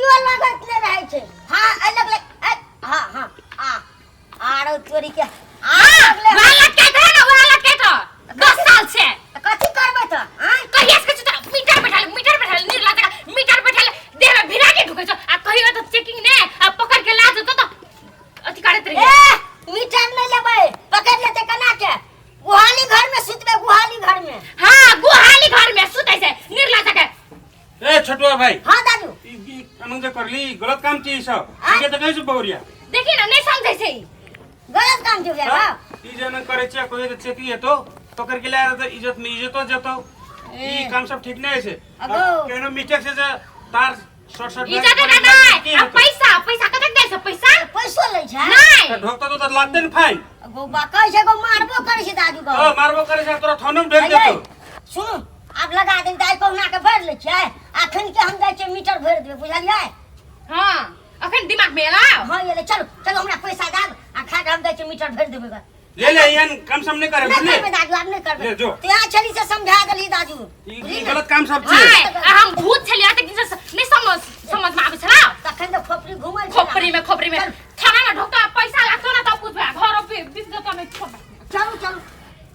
कियो लागत नहीं रहे छे हां अलग हां हां आरो चोरी के वाला के था ना वाला के था 10 साल से कथि करबे त हां कहिया से त मीटर बैठाल निर्ला जगह मीटर बैठाल देह में भिरा के ढुके छ आ कहियो त चेकिंग ने आ पकड़ के ला जतो त अथि काटत रही मीटर नहीं लेबे पकड़ लेते कना के गुहाली घर में सुतबे गुहाली घर में हां गुहाली घर में सुतै से निर्ला जगह ए छोटुआ भाई हां दादू ई कानून जे करली गलत काम की सब ये तो कैसे बहुरिया देखी ना नहीं समझै से गलत काम जो है ई जन करे छ कोई तो चेकी है तो पकड़ के लाया तो इज्जत में इज्जत हो जतो ई काम सब ठीक नहीं है केनो मीटर से जे तार शॉर्ट इज्जत का नहीं आ पैसा कतक दे से पैसा ले छै नहीं ढोकता तो लागते न फाइन गो बाकै छै गो मारबो करे छै दादू गो मारबो करे छै तोरा थाना में भेज देतो सुन अब लगा दे दाई कहुना के भर ले छै अखन के हम जाय छै मीटर भर देबे बुझलियै हां अखन दिमाग में एला हां ये ले चलो हमरा पैसा दाब आ खाद हम जाय छै मीटर भर देबे ले यान काम सब नहीं करे बोले नहीं दादू आप नहीं करबे तो यहाँ छली से समझा देली दादू ई गलत काम सब छै हम भूत छलिया त नहीं समझ में आबे छला तखन तो खोपड़ी घुमल खोपड़ी में थाना में ढोका पैसा लागतो ना त पूछबे घर पे बिस जतो में चलो